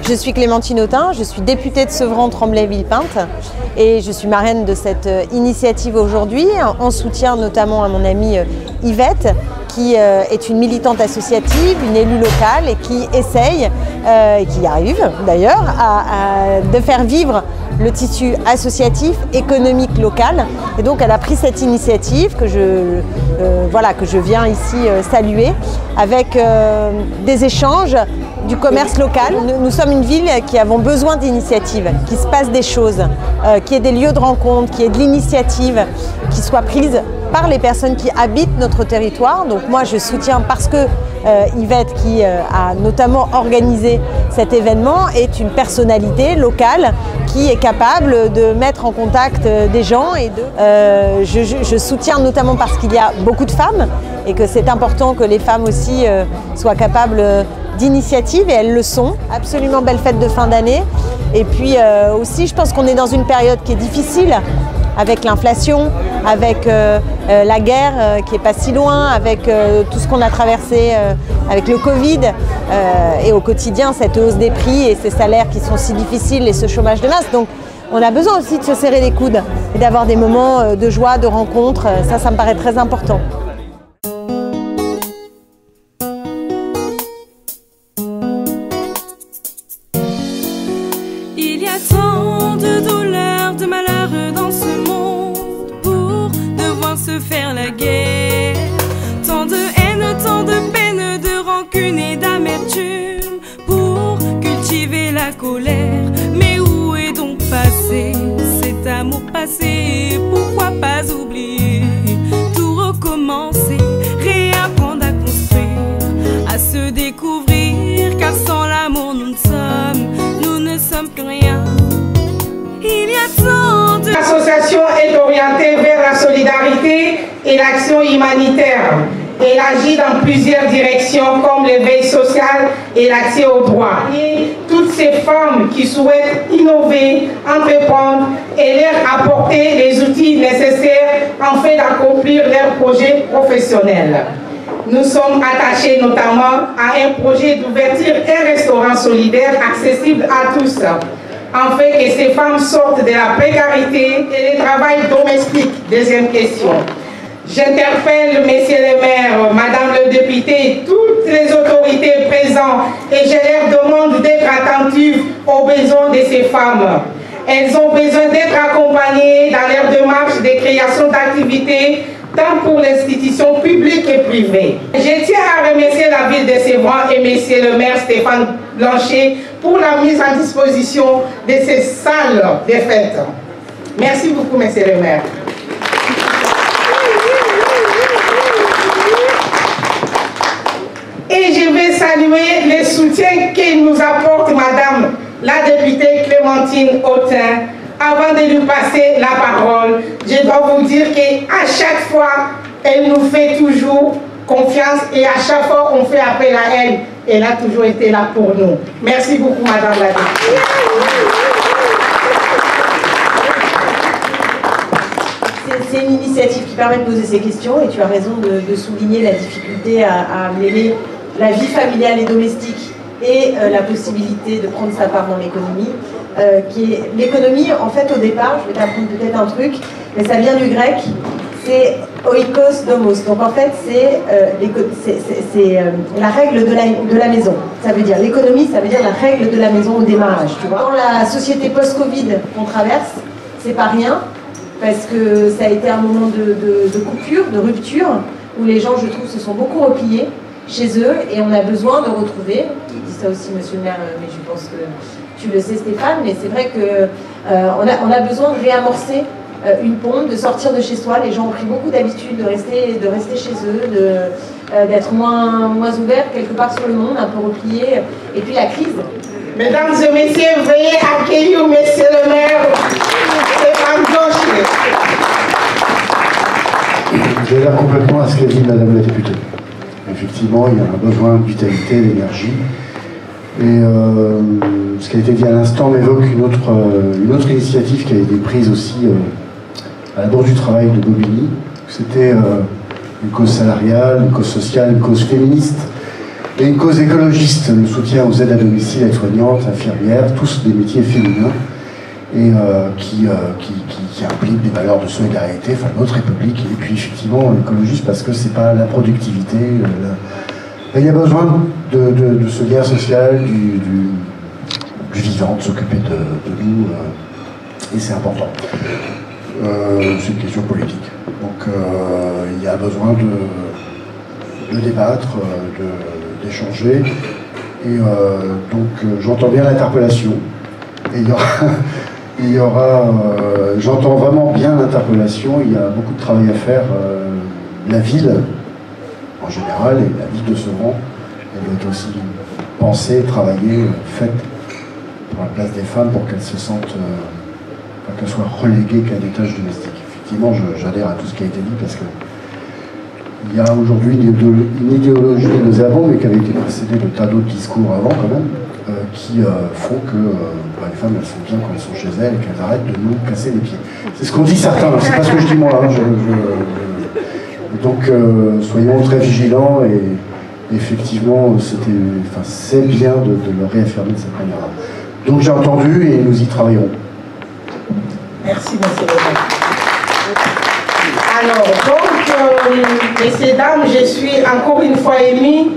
Je suis Clémentine Autain, je suis députée de Sevran-Tremblay-Villepinte et je suis marraine de cette initiative aujourd'hui en soutien notamment à mon amie Yvette qui est une militante associative, une élue locale et qui essaye, et qui y arrive d'ailleurs, de faire vivre le tissu associatif, économique local. Et donc elle a pris cette initiative que je viens ici saluer avec des échanges, du commerce local. Nous sommes une ville qui avons besoin d'initiatives, qu'il se passe des choses, qu'il y ait des lieux de rencontre, qu'il y ait de l'initiative qui soit prise par les personnes qui habitent notre territoire. Donc moi je soutiens parce que Yvette, qui a notamment organisé cet événement, est une personnalité locale qui est capable de mettre en contact des gens. Et je soutiens notamment parce qu'il y a beaucoup de femmes et que c'est important que les femmes aussi soient capables d'initiatives, et elles le sont. Absolument belle fête de fin d'année. Et puis aussi je pense qu'on est dans une période qui est difficile, avec l'inflation, avec la guerre qui n'est pas si loin, avec tout ce qu'on a traversé avec le Covid et au quotidien cette hausse des prix et ces salaires qui sont si difficiles et ce chômage de masse. Donc on a besoin aussi de se serrer les coudes et d'avoir des moments de joie, de rencontre. Ça me paraît très important. Il y a tant de douleurs, de malheurs dans ce monde pour devoir se faire la guerre. Tant de haine, tant de peine, de rancune et d'amertume pour cultiver la colère. Mais où est donc passé cet amour passé? Pourquoi pas oublier? Tout recommencer, réapprendre à construire, à se découvrir, car sans l'amour nous ne sommes que rien. Il y a tant de... L'association est orientée vers la solidarité et l'action humanitaire. Elle agit dans plusieurs directions comme l'éveil social et l'accès aux droits. Et toutes ces femmes qui souhaitent innover, entreprendre et leur apporter les outils nécessaires afin d'accomplir leurs projets professionnels. Nous sommes attachés notamment à un projet d'ouverture d'un restaurant solidaire accessible à tous, afin que ces femmes sortent de la précarité et du travail domestique. Deuxième question. J'interpelle Messieurs les maires, Madame le député et toutes les autorités présentes et je leur demande d'être attentives aux besoins de ces femmes. Elles ont besoin d'être accompagnées dans leur démarche de création d'activités tant pour l'institution publique et privée. Je tiens à remercier la ville de Sevran et Monsieur le maire Stéphane Blanchet pour la mise à disposition de ces salles de fête. Merci beaucoup, Monsieur le maire. Et je vais saluer le soutien qu'il nous apporte Madame la députée Clémentine Autain. Avant de lui passer la parole, je dois vous dire qu'à chaque fois, elle nous fait toujours confiance et à chaque fois on fait appel à elle, elle a toujours été là pour nous. Merci beaucoup, Madame la députée. C'est une initiative qui permet de poser ces questions et tu as raison de souligner la difficulté à mêler la vie familiale et domestique et la possibilité de prendre sa part dans l'économie. L'économie, en fait, au départ, je vais t'apprendre peut-être un truc, mais ça vient du grec, c'est oikos domos. Donc en fait, c'est la règle de la maison. Ça veut dire l'économie, ça veut dire la règle de la maison au démarrage. Tu vois. Dans la société post-Covid qu'on traverse, c'est pas rien, parce que ça a été un moment de coupure, de rupture, où les gens, je trouve, se sont beaucoup repliés chez eux, et on a besoin de retrouver, il dit ça aussi Monsieur le maire, mais je pense que tu le sais Stéphane, mais c'est vrai qu'on a besoin de réamorcer une pompe, de sortir de chez soi. Les gens ont pris beaucoup d'habitude de rester chez eux, d'être moins ouverts quelque part sur le monde, un peu repliés, et puis la crise. Mesdames et messieurs, veuillez accueillir Monsieur le maire Stéphane Blanchet. J'adhère complètement à ce qu'a dit Madame la députée. Effectivement, il y a un besoin de vitalité, d'énergie. Et ce qui a été dit à l'instant m'évoque une autre initiative qui a été prise aussi à la Bourse du Travail de Bobigny. C'était une cause salariale, une cause sociale, une cause féministe. Et une cause écologiste, le soutien aux aides à domicile, aides-soignantes, infirmières, tous des métiers féminins, et qui impliquent des valeurs de solidarité, enfin notre République, et puis effectivement écologiste parce que c'est pas la productivité. Il y a besoin de ce lien social, du vivant, de s'occuper de nous, et c'est important. C'est une question politique. Donc il y a besoin de débattre, d'échanger, et donc j'entends bien l'interpellation, et il y aura j'entends vraiment bien l'interpellation, il y a beaucoup de travail à faire. La ville, en général, et la ville de Sevran, elle doit être aussi pensée, travaillée, faite pour la place des femmes, pour qu'elles se sentent, qu'elles soient reléguées qu'à des tâches domestiques. Effectivement, j'adhère à tout ce qui a été dit, parce que il y a aujourd'hui une idéologie nauséabonde, mais qui avait été précédée de tas d'autres discours avant quand même, qui font que les femmes, elles sont bien quand elles sont chez elles et qu'elles arrêtent de nous casser les pieds. C'est ce qu'ont dit certains, c'est pas ce que je dis moi. Hein, donc soyons très vigilants, et effectivement c'est bien de le réaffirmer de cette manière-là. Donc j'ai entendu et nous y travaillerons. Merci, monsieur le maire. Alors, donc, messieurs, dames, je suis encore une fois émue.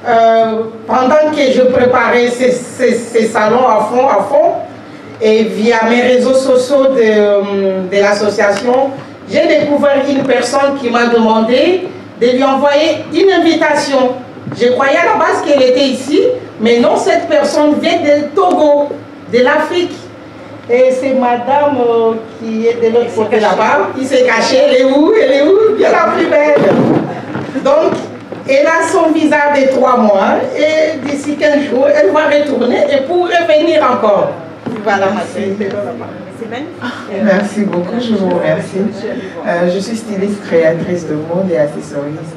Pendant que je préparais ces salons à fond, et via mes réseaux sociaux de l'association, j'ai découvert une personne qui m'a demandé de lui envoyer une invitation. Je croyais à la base qu'elle était ici, mais non, cette personne vient du Togo, de l'Afrique. Et c'est madame qui est de l'autre côté là-bas, qui s'est cachée. Elle est où? Elle est où? Bien la plus belle. Donc, elle a son visa de 3 mois, et d'ici 15 jours, elle va retourner et pour revenir encore. Voilà, ma chérie. Merci beaucoup, je vous remercie. Je suis styliste, créatrice de mode et accessorisme.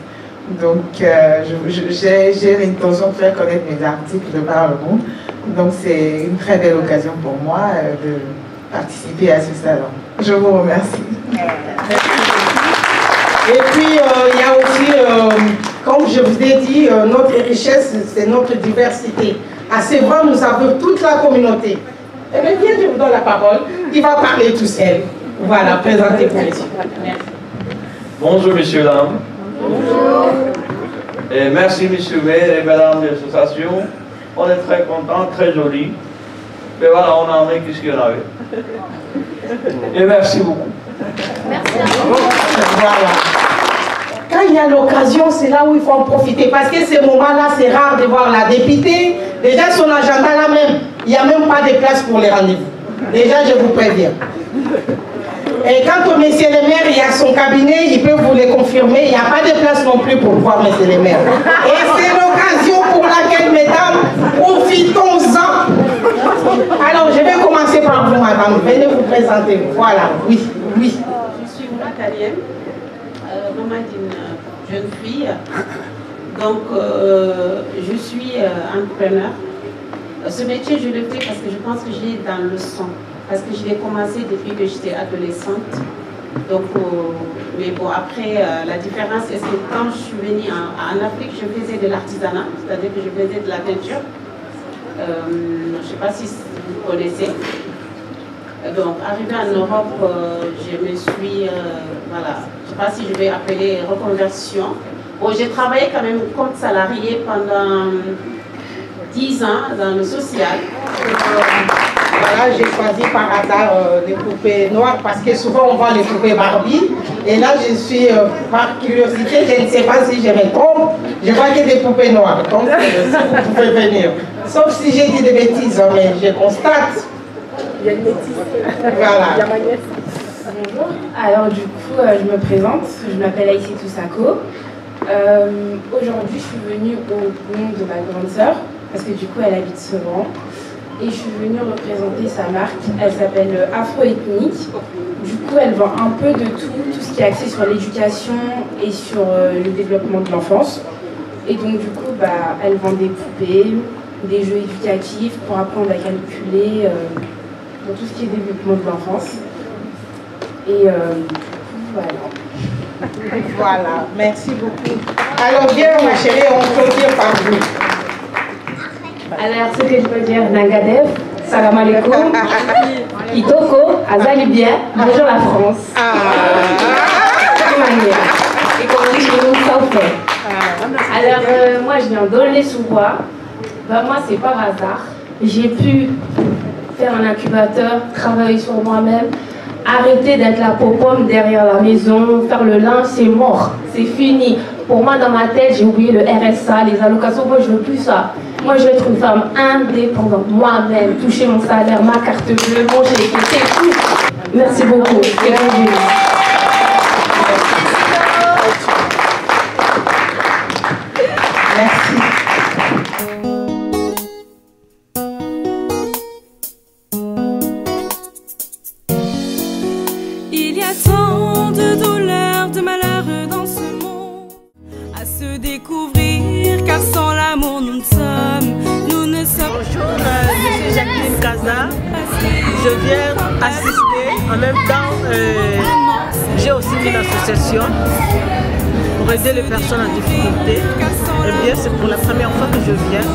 Donc, j'ai l'intention de faire connaître mes articles de par le monde. Donc, c'est une très belle occasion pour moi de participer à ce salon. Je vous remercie. Et puis, il y a aussi, comme je vous ai dit, notre richesse, c'est notre diversité. À Sevran, nous avons toute la communauté. Eh bien, viens, je vous donne la parole. Il va parler tout seul. Voilà, présentez-vous, messieurs. Merci. Bonjour, messieurs, dames. Bonjour. Et merci, monsieur maire et mesdames de l'association. On est très contents, très jolis. Mais voilà, on a amené ce qu'il y en avait. Et merci beaucoup. Merci à vous. Voilà. Quand il y a l'occasion, c'est là où il faut en profiter. Parce que ces moments-là, c'est rare de voir la députée. Déjà, son agenda là même, il n'y a même pas de place pour les rendez-vous. Déjà, je vous préviens. Et quant au monsieur le maire, il y a son cabinet, il peut vous le confirmer. Il n'y a pas de place non plus pour voir monsieur le maire. Et c'est l'occasion pour laquelle, mesdames, profitons-en. Alors, je vais commencer par vous, madame. Venez vous présenter. Voilà, oui, oui. Je suis italienne, maman d'une jeune fille. Donc, je suis entrepreneur. Ce métier, je le fais parce que je pense que j'ai dans le sang. Parce que je l'ai commencé depuis que j'étais adolescente. Donc, mais bon, après, la différence, c'est que quand je suis venue en Afrique, je faisais de l'artisanat, c'est-à-dire que je faisais de la peinture. Je ne sais pas si vous connaissez. Donc, arrivé en Europe, je me suis, voilà, je ne sais pas si je vais appeler reconversion. Bon, j'ai travaillé quand même comme salarié pendant 10 ans dans le social. Voilà, j'ai choisi par hasard les poupées noires parce que souvent on voit les poupées Barbie. Et là, je suis, par curiosité, je ne sais pas si je me trompe, je vois qu'il y a des poupées noires. Donc, vous pouvez venir. Sauf si j'ai dit des bêtises, mais je constate. Il y a une bêtise. Voilà. Il y a ma nièce. Bonjour. Alors, du coup, je me présente. Je m'appelle Aïssatou Sako. Aujourd'hui, je suis venue au nom de ma grande sœur parce que du coup, elle habite Sevran. Et je suis venue représenter sa marque, elle s'appelle Afro-Ethnique. Du coup, elle vend un peu de tout ce qui est axé sur l'éducation et sur le développement de l'enfance. Et donc, du coup, elle vend des poupées, des jeux éducatifs pour apprendre à calculer, dans tout ce qui est développement de l'enfance. Et voilà. Voilà, merci beaucoup. Alors viens ma chérie, on clôture par vous. Alors ce que je peux dire, Nangadev, salam alaikum, Kitoko, Azali bien, bonjour la France. Et comme on dit, je vous fait. Alors moi je viens d'Aulnay-sous-Bois. Ben, moi c'est par hasard. J'ai pu faire un incubateur, travailler sur moi-même, arrêter d'être la popome derrière la maison, faire le linge, c'est mort, c'est fini. Pour moi, dans ma tête, j'ai oublié le RSA, les allocations, moi je veux plus ça. Moi je veux être une femme indépendante, moi-même, toucher mon salaire, ma carte bleue, mon chèque, c'est tout. Merci beaucoup. Et bonjour. Merci. Il y a tant de douleurs, de malheurs dans ce monde à se découvrir, car sans l'amour nous ne sommes. Bonjour, je suis Jacqueline Kaza. Je viens assister. En même temps, j'ai aussi une association pour aider les personnes en difficulté. Eh bien, c'est pour la première fois que je viens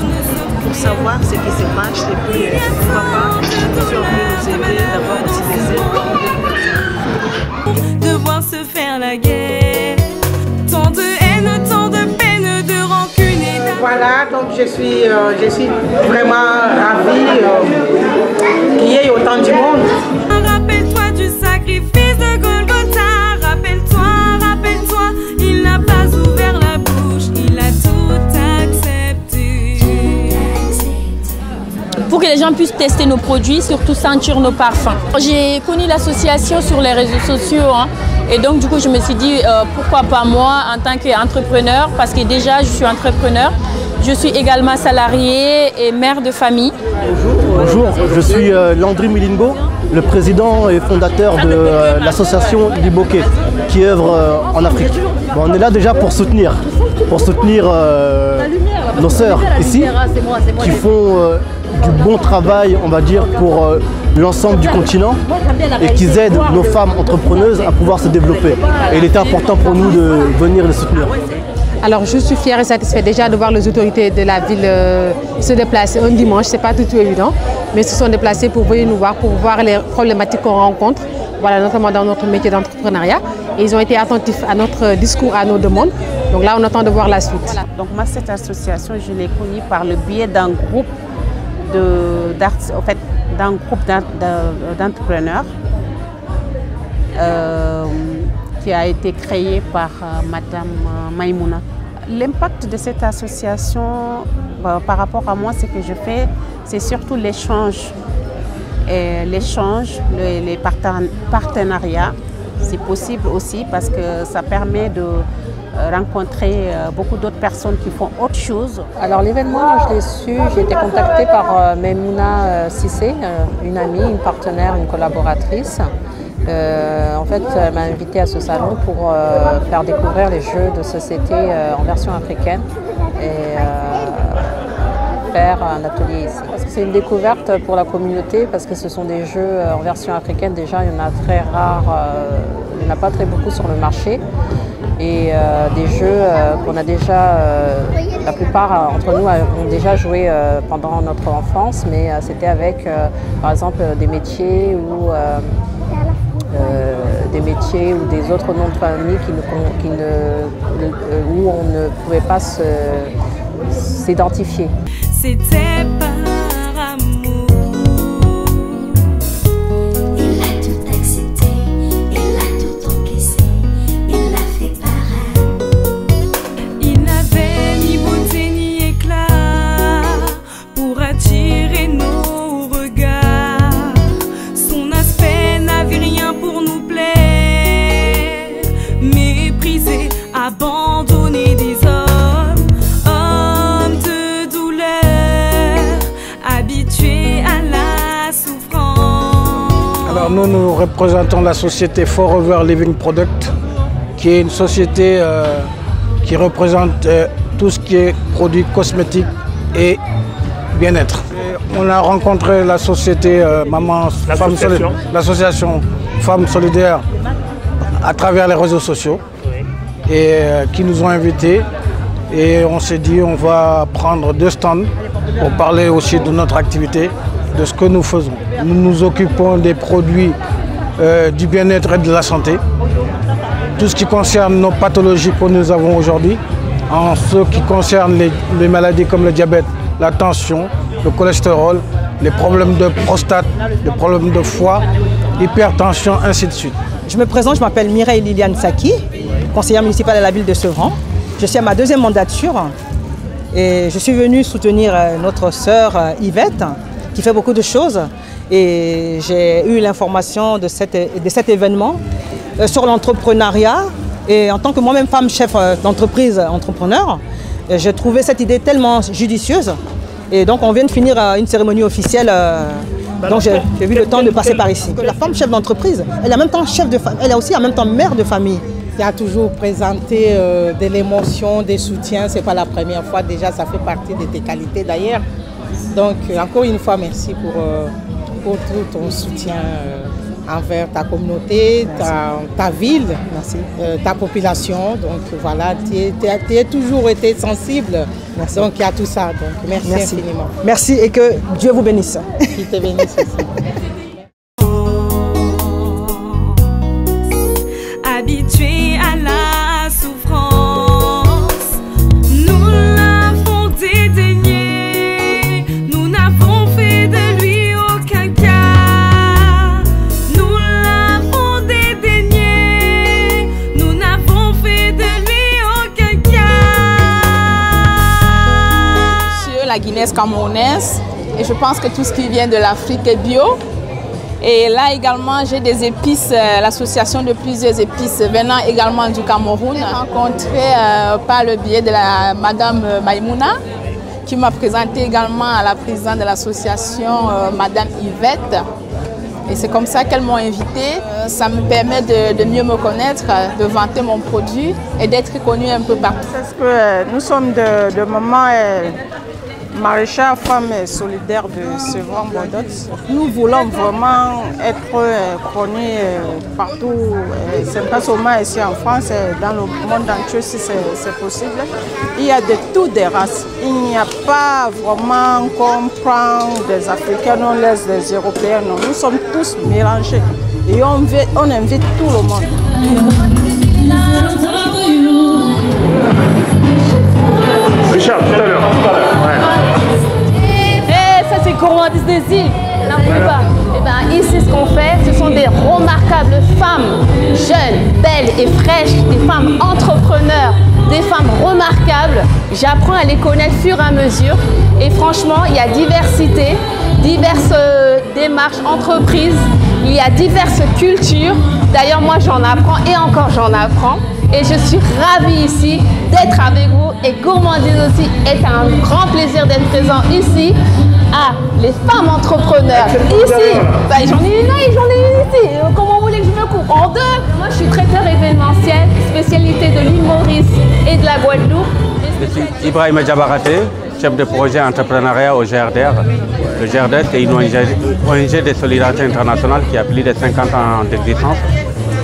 pour savoir ce qui se passe. Et puis, pourquoi pas, je suis venue nous aider, d'avoir aussi des aides. De voir se faire la guerre, tant de haine, tant de peine, de rancune et d'amour. Voilà, donc je suis vraiment ravie qu'il y ait autant du monde. Rappelle-toi du sacrifice de Golgotha, rappelle-toi, il n'a pas ouvert la bouche, il a tout accepté. Pour que les gens puissent tester nos produits, surtout sentir nos parfums. J'ai connu l'association sur les réseaux sociaux, et donc du coup je me suis dit pourquoi pas moi en tant qu'entrepreneur, parce que déjà je suis entrepreneur, je suis également salariée et mère de famille. Bonjour, je suis Landry Milingo, le président et fondateur de l'association Liboké, qui œuvre en Afrique. Bon, on est là déjà pour soutenir nos sœurs ici, qui font du bon travail, on va dire, pour l'ensemble du continent et qui aident nos femmes entrepreneuses à pouvoir se développer. Et il était important pour nous de venir les soutenir. Alors je suis fière et satisfaite déjà de voir les autorités de la ville se déplacer un dimanche. Ce n'est pas du tout évident, mais ils se sont déplacés pour venir nous voir, pour voir les problématiques qu'on rencontre, voilà, notamment dans notre métier d'entrepreneuriat. Et ils ont été attentifs à notre discours, à nos demandes. Donc là, on attend de voir la suite. Voilà. Donc moi, cette association, je l'ai connue par le biais d'un groupe d'entrepreneurs qui a été créé par Madame Maïmouna. L'impact de cette association par rapport à moi, ce que je fais, c'est surtout l'échange. L'échange, les partenariats, c'est possible aussi parce que ça permet de rencontrer beaucoup d'autres personnes qui font autre chose. Alors l'événement, je l'ai su, j'ai été contactée par Maïmouna Sissé, une amie, une partenaire, une collaboratrice. En fait, elle m'a invitée à ce salon pour faire découvrir les jeux de société en version africaine et faire un atelier ici. C'est une découverte pour la communauté parce que ce sont des jeux en version africaine. Déjà, il y en a très rares, il n'y en a pas très beaucoup sur le marché. Et des jeux qu'on a déjà, la plupart d'entre nous ont déjà joué pendant notre enfance, mais c'était avec, par exemple, des métiers ou des autres noms de famille où on ne pouvait pas s'identifier. C'était par amour. Il a tout accepté, il a tout encaissé, il l'a fait pareil. Il n'avait ni beauté ni éclat pour attirer nos regards. Son aspect n'avait rien pour nous plaire. Méprisé, abandonné des hommes, hommes de douleur, habitués à la souffrance. Alors nous représentons la société Forever Living Product, qui est une société qui représente tout ce qui est produits cosmétiques et bien-être. On a rencontré la société l'association Femmes Solidaires à travers les réseaux sociaux et qui nous ont invités Et on s'est dit on va prendre 2 stands pour parler aussi de notre activité, de ce que nous faisons. Nous nous occupons des produits du bien-être et de la santé. Tout ce qui concerne nos pathologies que nous avons aujourd'hui, en ce qui concerne les maladies comme le diabète, la tension, le cholestérol, les problèmes de prostate, les problèmes de foie, hypertension, ainsi de suite. Je me présente, je m'appelle Mireille Liliane Saki, conseillère municipale à la ville de Sevran. Je suis à ma 2e mandature et je suis venue soutenir notre sœur Yvette qui fait beaucoup de choses. Et j'ai eu l'information de cet événement sur l'entrepreneuriat. Et en tant que moi-même femme chef d'entreprise, entrepreneur, j'ai trouvé cette idée tellement judicieuse. Et donc on vient de finir une cérémonie officielle. Donc j'ai eu le temps de passer par ici. La femme chef d'entreprise, elle est en même temps chef de famille, elle est aussi en même temps mère de famille. Qui a toujours présenté de l'émotion, des soutiens. Ce n'est pas la première fois, déjà ça fait partie de tes qualités d'ailleurs. Donc encore une fois, merci pour tout ton soutien envers ta communauté, ta ville, ta population. Donc voilà, tu as toujours été sensible. Merci. Donc il y a tout ça. Donc merci infiniment. Merci et que Dieu vous bénisse. Qu'il te bénisse aussi. Habitué à la souffrance, nous l'avons dédaigné, nous n'avons fait de lui aucun cas. Nous l'avons dédaigné, nous n'avons fait de lui aucun cas. Je suis la Guinéenne camerounaise et je pense que tout ce qui vient de l'Afrique est bio. Et là également, j'ai des épices, l'association de plusieurs épices venant également du Cameroun. J'ai rencontré par le biais de Madame Maïmouna, qui m'a présenté également à la présidente de l'association, Madame Yvette. Et c'est comme ça qu'elles m'ont invitée. Ça me permet de mieux me connaître, de vanter mon produit et d'être connue un peu partout. Parce que nous sommes de maman maraîchère, femme solidaire de Sevran-Bordeaux. Nous voulons vraiment être connus partout, c'est pas seulement ici en France, dans le monde entier si c'est possible. Il y a de toutes des races. Il n'y a pas vraiment qu'on prend des Africains, on laisse des Européens. Non. Nous sommes tous mélangés et on invite tout le monde. Richard, tout à l'heure. C'est gourmandise des îles, la plupart. Et ben, ici, ce qu'on fait, ce sont des remarquables femmes, jeunes, belles et fraîches, des femmes entrepreneurs, des femmes remarquables. J'apprends à les connaître au fur et à mesure. Et franchement, il y a diversité, diverses démarches, entreprises, il y a diverses cultures. D'ailleurs, moi, j'en apprends et encore, j'en apprends. Et je suis ravie ici d'être avec vous. Et Gourmandise aussi est un grand plaisir d'être présent ici. Ah, les femmes entrepreneurs. Ici, bah, j'en ai une là et j'en ai une ici. Comment vous voulez que je me coupe en deux? Moi, je suis traiteur événementiel, spécialité de l'île Maurice et de la Guadeloupe. Je suis Ibrahim Djabaraté, chef de projet entrepreneuriat au GRDR. Le GRDR, c'est une ONG de solidarité internationale qui a plus de 50 ans d'existence.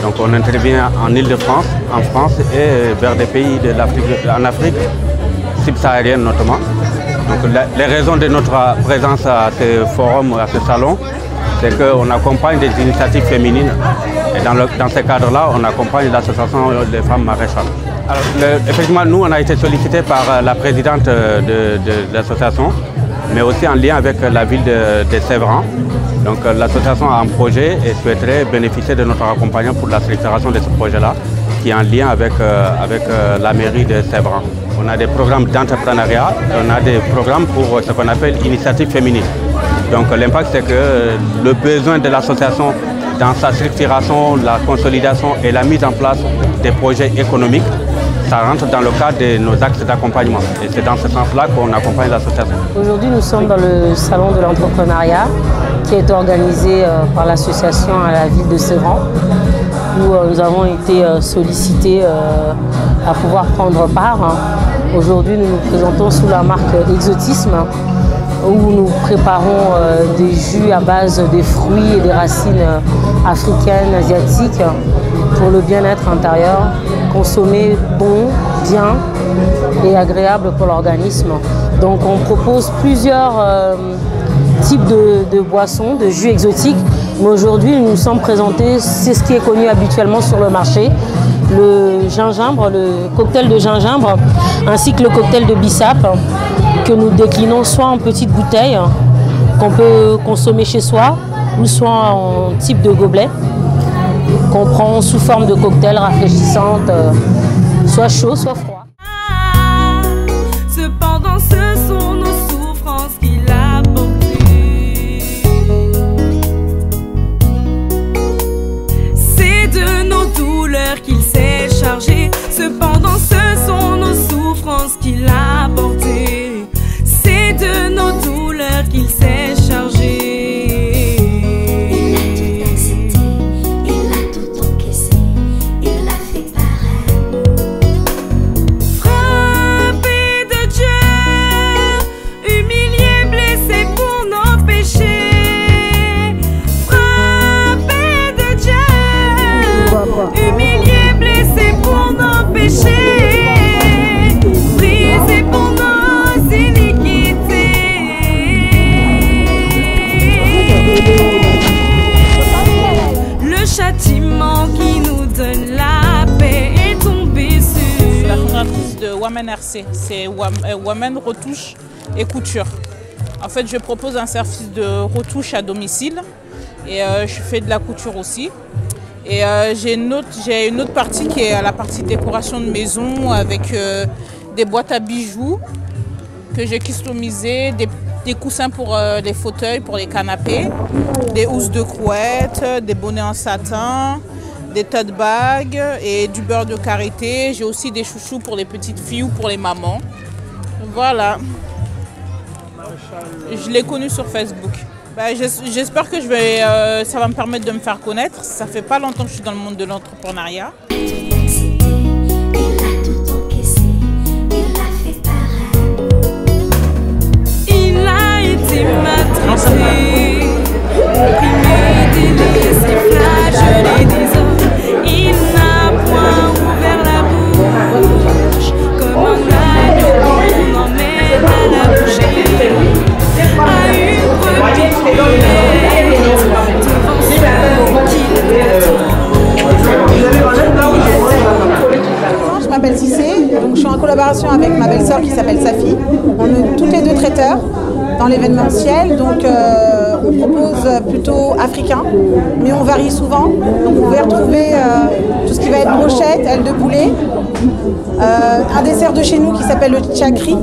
Donc on intervient en Île-de-France, en France et vers des pays de l'Afrique, en Afrique subsaharienne notamment. Donc les raisons de notre présence à ce forum, à ce salon, c'est qu'on accompagne des initiatives féminines. Et dans ce cadre-là, on accompagne l'association des femmes maraîchères. Effectivement, nous, on a été sollicités par la présidente de l'association, mais aussi en lien avec la ville de Sevran. Donc l'association a un projet et souhaiterait bénéficier de notre accompagnement pour la structuration de ce projet-là, qui est en lien avec la mairie de Sevran. On a des programmes d'entrepreneuriat, on a des programmes pour ce qu'on appelle initiative féminine. Donc l'impact, c'est que le besoin de l'association dans sa structuration, la consolidation et la mise en place des projets économiques, ça rentre dans le cadre de nos axes d'accompagnement. Et c'est dans ce sens-là qu'on accompagne l'association. Aujourd'hui, nous sommes dans le salon de l'entrepreneuriat qui est organisé par l'association à la ville de Sevran, où nous avons été sollicités à pouvoir prendre part. Aujourd'hui, nous nous présentons sous la marque Exotisme, où nous préparons des jus à base des fruits et des racines africaines, asiatiques, pour le bien-être intérieur. Consommer bon, bien et agréable pour l'organisme. Donc on propose plusieurs types de boissons, de jus exotiques, mais aujourd'hui nous nous sommes présentés, c'est ce qui est connu habituellement sur le marché, le gingembre, le cocktail de gingembre, ainsi que le cocktail de bissap, que nous déclinons soit en petites bouteilles, qu'on peut consommer chez soi, ou soit en type de gobelet, qu'on prend sous forme de cocktail rafraîchissante, soit chaud, soit froid. Cependant, ce sont nos souffrances qu'il a portées. C'est de nos douleurs qu'il s'est chargé. Cependant, ce sont nos souffrances qu'il a portées. C'est de nos douleurs qu'il s'est chargé. Humilié, blessé pour nos péchés, brisé pour nos iniquités. Le châtiment qui nous donne la paix est tombé sur. Je suis la fondatrice de Women RC, c'est Women Retouche et Couture. En fait, je propose un service de retouche à domicile et je fais de la couture aussi. Et j'ai une autre partie qui est la partie décoration de maison avec des boîtes à bijoux que j'ai customisées, des coussins pour les fauteuils, pour les canapés, des housses de couette, des bonnets en satin, des tote bags et du beurre de karité. J'ai aussi des chouchous pour les petites filles ou pour les mamans. Voilà. Je l'ai connu sur Facebook. J'espère que ça va me permettre de me faire connaître. Ça fait pas longtemps que je suis dans le monde de l'entrepreneuriat. Il a été maltraité, opprimé, délaissé, flagellé des hommes. Il n'a point ouvert la bouche, comme un agneau qu'on emmène à la boucherie. A une brebis Je m'appelle Cissé, donc je suis en collaboration avec ma belle-sœur qui s'appelle Safi. On est toutes les deux traiteurs dans l'événementiel, donc on propose plutôt africain, mais on varie souvent. Donc vous pouvez retrouver tout ce qui va être brochette, ailes de poulet, un dessert de chez nous qui s'appelle le tchakri,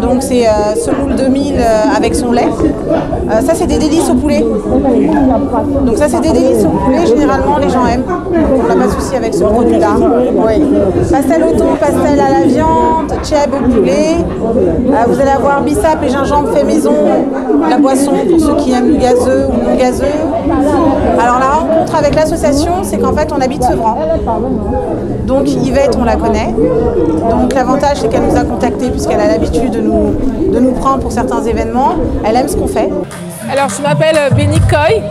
donc c'est semoule de mil avec son lait. Ça c'est des délices au poulet. Donc ça c'est des délices au poulet, généralement les gens aiment. On n'a pas de souci avec ce produit-là. Oui. Pastel au thon, pastel à la viande, tchèb au poulet. Vous allez avoir bissap et gingembre fait maison, la boisson pour ceux qui aiment le gazeux ou non gazeux. Alors la rencontre avec l'association, c'est qu'en fait on habite Sevran. Donc Yvette, on la connaît. Donc l'avantage c'est qu'elle nous a contactés puisqu'elle a l'habitude de nous prendre pour certains événements. Elle aime ce qu'on fait. Alors je m'appelle Béni Coy.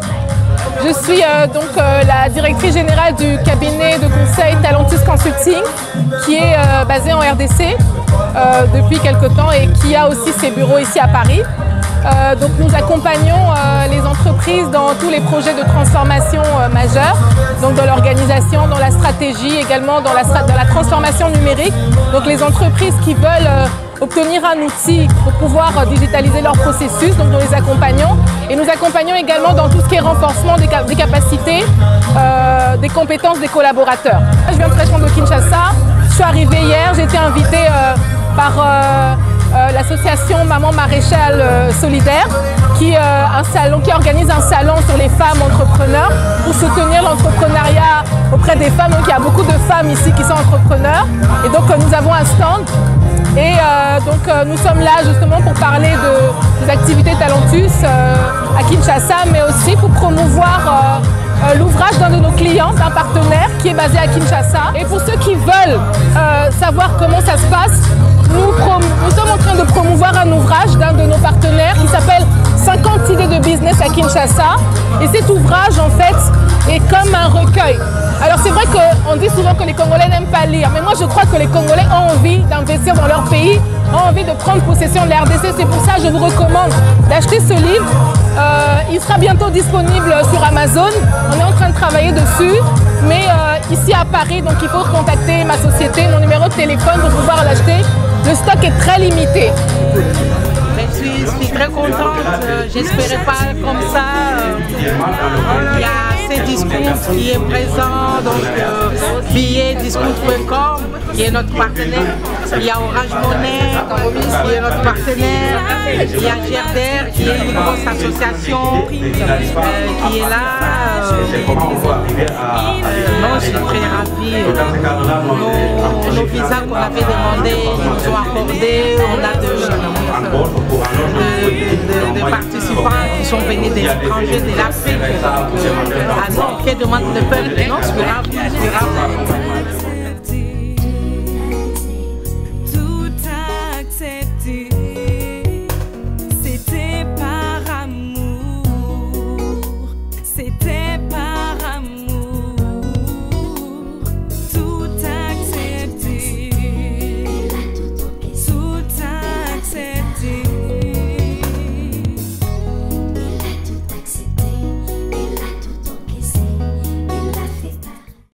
Je suis la directrice générale du cabinet de conseil Talentus Consulting qui est basé en RDC depuis quelque temps et qui a aussi ses bureaux ici à Paris. Donc nous accompagnons les entreprises dans tous les projets de transformation majeurs, donc dans l'organisation, dans la stratégie, également dans la transformation numérique. Donc les entreprises qui veulent obtenir un outil pour pouvoir digitaliser leur processus, donc nous les accompagnons. Et nous accompagnons également dans tout ce qui est renforcement des capacités, des compétences des collaborateurs. Je viens très loin de Kinshasa, je suis arrivée hier, j'ai été invitée par l'association Maman Maréchal Solidaire qui organise un salon sur les femmes entrepreneurs pour soutenir l'entrepreneuriat auprès des femmes. Donc il y a beaucoup de femmes ici qui sont entrepreneurs et donc nous avons un stand et nous sommes là justement pour parler des activités Talentus à Kinshasa, mais aussi pour promouvoir l'ouvrage d'un de nos clients, d'un partenaire qui est basé à Kinshasa. Et pour ceux qui veulent savoir comment ça se passe, nous sommes en train de promouvoir un ouvrage d'un de nos partenaires qui s'appelle 50 idées de business à Kinshasa. Et cet ouvrage, en fait, est comme un recueil Alors c'est vrai qu'on dit souvent que les Congolais n'aiment pas lire, mais moi je crois que les Congolais ont envie d'investir dans leur pays, ont envie de prendre possession de la RDC. C'est pour ça que je vous recommande d'acheter ce livre. Il sera bientôt disponible sur Amazon. On est en train de travailler dessus, mais ici à Paris, donc il faut contacter ma société, mon numéro de téléphone pour pouvoir l'acheter. Le stock est très limité. Je suis très contente, j'espérais pas comme ça. Il y a Cdiscount qui est présent, donc billetdiscount.com qui est notre partenaire. Il y a Orange Money qui est notre partenaire. Il y a GERDER qui est une grosse association qui est là. Non, je suis très ravie. Nos visas qu'on avait demandés, ils nous ont accordés. On a de participants qui sont venus des étrangers de l'Afrique. Ah non, qui demandent le peuple. Non, je suis ravie.